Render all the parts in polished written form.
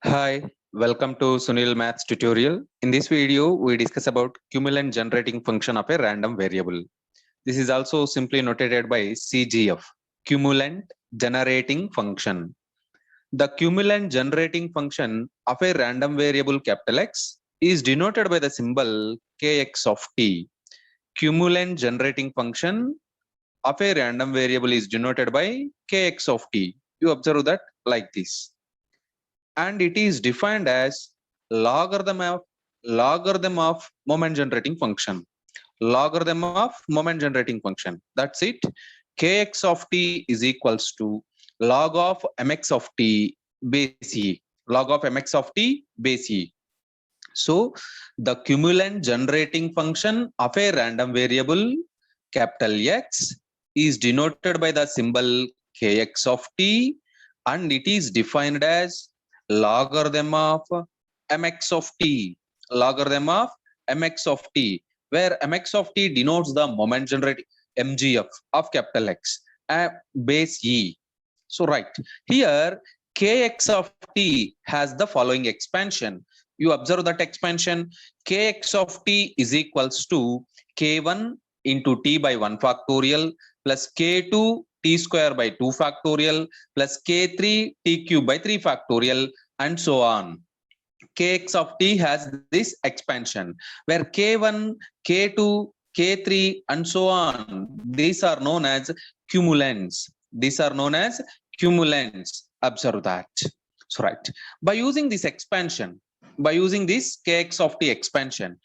Hi, welcome to Sunil Maths tutorial. In this video, we discuss about cumulant generating function of a random variable. This is also simply notated by CGF, cumulant generating function. The cumulant generating function of a random variable capital X is denoted by the symbol kx of t. Cumulant generating function of a random variable is denoted by kx of t. You observe that like this. And it is defined as logarithm of moment generating function. Logarithm of moment generating function. That's it. Kx of t is equals to log of mx of t base e. Log of mx of t base e. So the cumulant generating function of a random variable capital X is denoted by the symbol kx of t, and it is defined as logarithm of mx of t. Logarithm of mx of t, where mx of t denotes the moment generating mgf of capital X base e. So right here kx of t has the following expansion. You observe that expansion. Kx of t is equals to k1 into t by 1 factorial plus k2 t square by 2 factorial plus k3 t cube by 3 factorial and so on. Kx of t has this expansion where k1, k2, k3 and so on. These are known as cumulants. These are known as cumulants. Observe that. So right. By using this expansion, by using this kx of t expansion,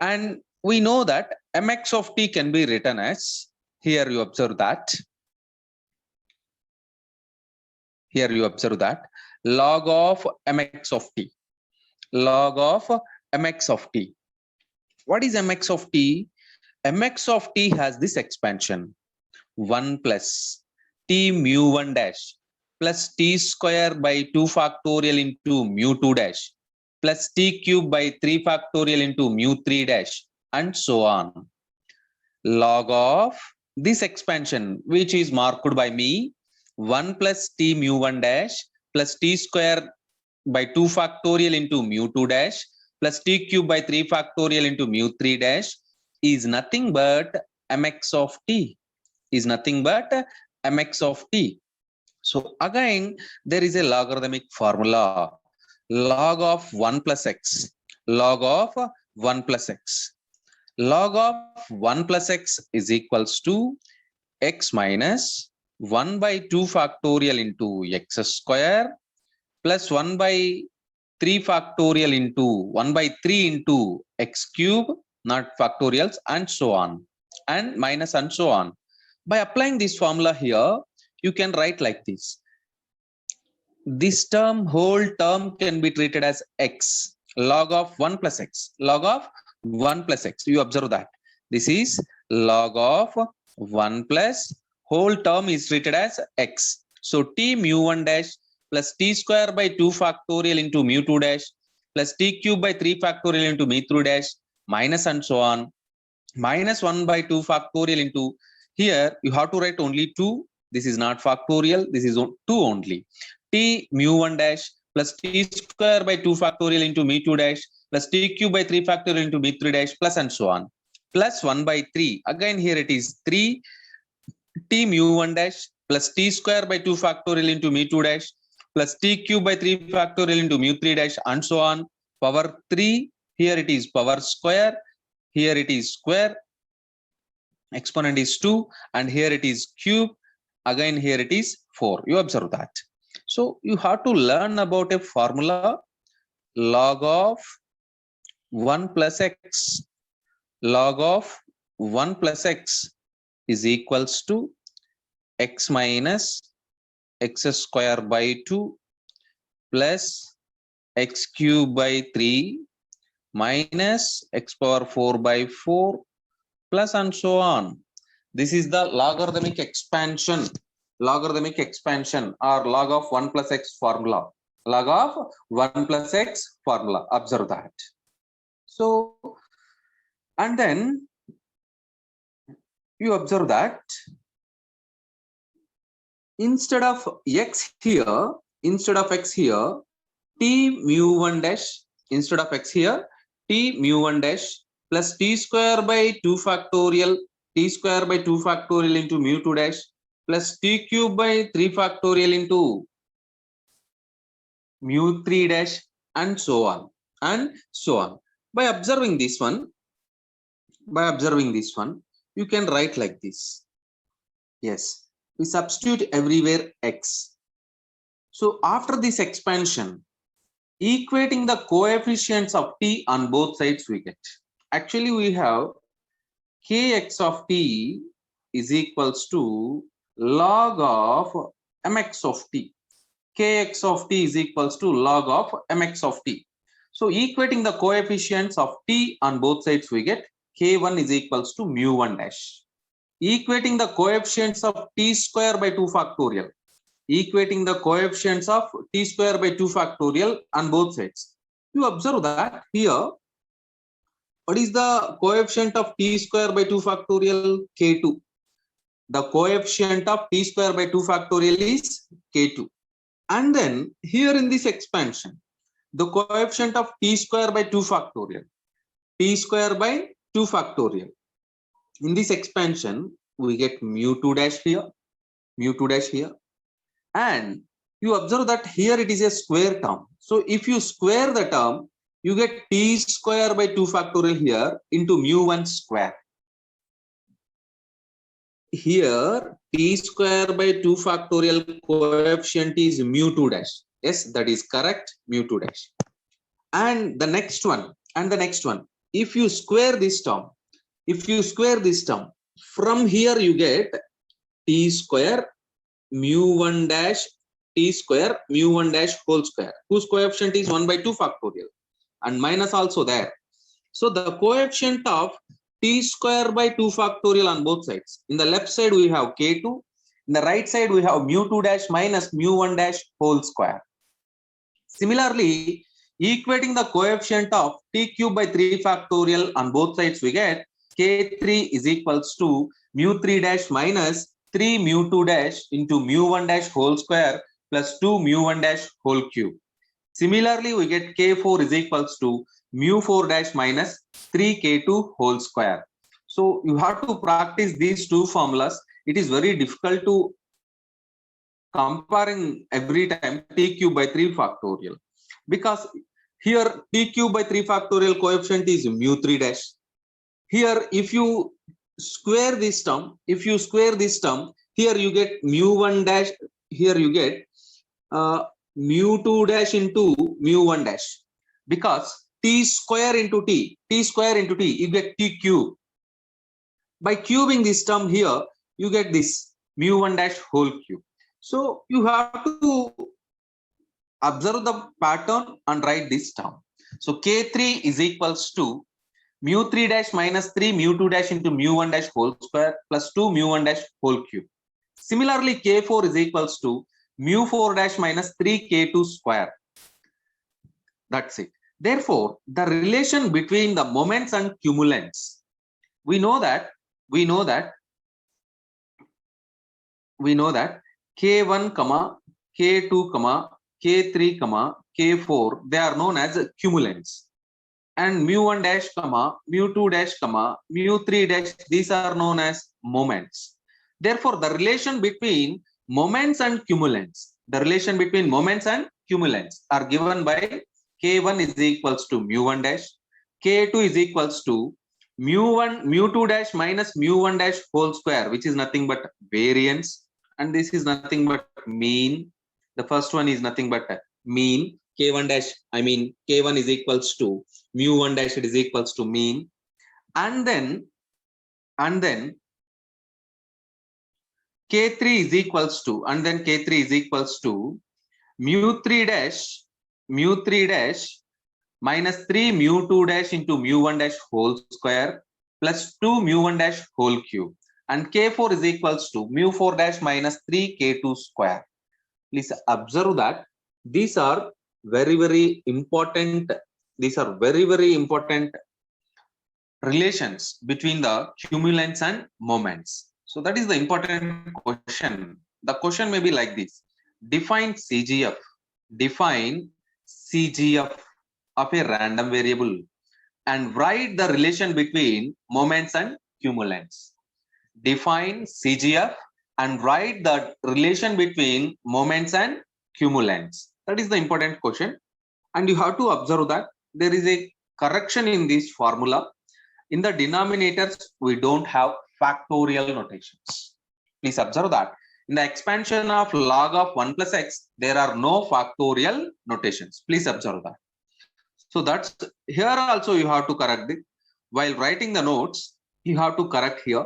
and we know that mx of t can be written as, here you observe that, here you observe that log of mx of t, log of mx of t. What is mx of t? Mx of t has this expansion 1 plus t mu 1 dash plus t square by 2 factorial into mu 2 dash plus t cube by 3 factorial into mu 3 dash and so on. Log of this expansion, which is marked by me, 1 plus t mu 1 dash plus t square by 2 factorial into mu 2 dash plus t cube by 3 factorial into mu 3 dash is nothing but mx of t, is nothing but mx of t. So again, there is a logarithmic formula, log of 1 plus x, log of 1 plus x. Log of 1 plus x is equals to x minus 1 by 2 factorial into x square plus 1 by 3 factorial into 1 by 3 into x cube, not factorials, and so on, and minus and so on. By applying this formula here, you can write like this. This term, whole term, can be treated as x, log of 1 plus x, log of 1 plus x. You observe that. This is log of 1 plus whole term is treated as x. So t mu 1 dash plus t square by 2 factorial into mu 2 dash plus t cube by 3 factorial into mu 3 dash minus and so on, minus 1 by 2 factorial into, here you have to write only 2. This is not factorial. This is 2 only. T mu 1 dash plus t square by 2 factorial into mu 2 dash plus t cube by 3 factorial into mu 3 dash plus and so on, plus 1 by 3. Again here it is 3 t mu 1 dash plus t square by 2 factorial into mu 2 dash plus t cube by 3 factorial into mu 3 dash and so on, power 3. Here it is power square, here it is square, exponent is 2, and here it is cube, again here it is 4. You observe that. So you have to learn about a formula, log of 1 plus x, log of 1 plus x is equals to x minus x square by 2 plus x cube by 3 minus x power 4 by 4 plus and so on. This is the logarithmic expansion, logarithmic expansion or log of 1 plus x formula, log of 1 plus x formula. Observe that. So, and then you observe that instead of x here, t mu1 dash instead of x here, t mu1 dash plus t square by 2 factorial, t square by 2 factorial into mu2 dash plus t cube by 3 factorial into mu3 dash and so on and so on. By observing this one, you can write like this. Yes, we substitute everywhere x. So after this expansion, equating the coefficients of t on both sides we get. Actually, we have kx of t is equals to log of mx of t. Kx of t is equals to log of mx of t. So equating the coefficients of t on both sides we get k1 is equals to mu1 dash. Equating the coefficients of t square by 2 factorial. Equating the coefficients of t square by 2 factorial on both sides. You observe that here, what is the coefficient of t square by 2 factorial? K2. The coefficient of t square by 2 factorial is K2. And then here in this expansion, the coefficient of t square by 2 factorial. T square by 2 factorial. In this expansion, we get mu2 dash here, mu2 dash here. And you observe that here it is a square term. So if you square the term, you get t square by 2 factorial here into mu1 square. Here t square by 2 factorial coefficient is mu2 dash. Yes, that is correct, mu2 dash. And the next one, if you square this term, from here you get t square mu1 dash t square mu1 dash whole square, whose coefficient is 1 by 2 factorial and minus also there. So the coefficient of t square by 2 factorial on both sides. In the left side we have k2, in the right side we have mu2 dash minus mu1 dash whole square. Similarly, equating the coefficient of t cube by 3 factorial on both sides we get k3 is equals to mu3 dash minus 3 mu2 dash into mu1 dash whole square plus 2 mu1 dash whole cube. Similarly, we get k4 is equals to mu4 dash minus 3k2 whole square. So you have to practice these two formulas. It is very difficult to comparing every time t cube by 3 factorial, because here t cube by 3 factorial coefficient is mu3 dash. Here if you square this term, here you get mu1 dash, here you get mu2 dash into mu1 dash, because t square into t, you get t cube. By cubing this term here, you get this mu1 dash whole cube. So you have to observe the pattern and write this term. So k3 is equals to mu3 dash minus 3 mu2 dash into mu1 dash whole square plus 2 mu1 dash whole cube. Similarly, k4 is equals to mu4 dash minus 3k2 square. That's it. Therefore, the relation between the moments and cumulants, we know that k1 comma k2 comma k3 comma k4, they are known as cumulants, and mu1 dash comma mu2 dash comma mu3 dash, these are known as moments. Therefore, the relation between moments and cumulants, are given by k1 is equals to mu1 dash, k2 is equals to mu2 dash minus mu1 dash whole square, which is nothing but variance, and this is nothing but mean. The first one is nothing but mean. K1 dash, k1 is equals to mu1 dash, it is equals to mean, and then k3 is equals to, mu3 dash minus 3 mu2 dash into mu1 dash whole square plus 2 mu1 dash whole cube, and k4 is equals to mu4 dash minus 3k2 square. Please observe that these are very important relations between the cumulants and moments. So that is the important question. The question may be like this: define CGF CGF of a random variable and write the relation between moments and cumulants. Define CGF and write the relation between moments and cumulants. That is the important question. And you have to observe that there is a correction in this formula. In the denominators, we don't have factorial notations. Please observe that. In the expansion of log of 1 plus x, there are no factorial notations. Please observe that. So that's here also you have to correct it. While writing the notes, you have to correct here.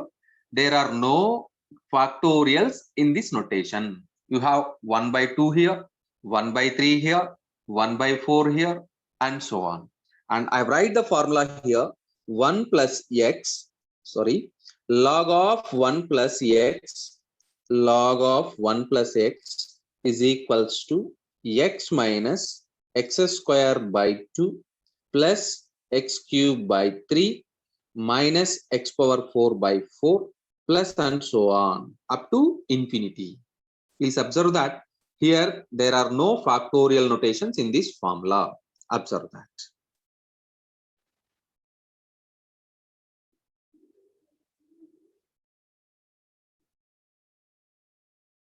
There are no factorials in this notation. You have 1 by 2 here, 1 by 3 here, 1 by 4 here, and so on. And I write the formula here, 1 plus x, log of 1 plus x, log of 1 plus x is equals to x minus x square by 2 plus x cube by 3 minus x power 4 by 4 plus and so on up to infinity. Please observe that here there are no factorial notations in this formula. Observe that.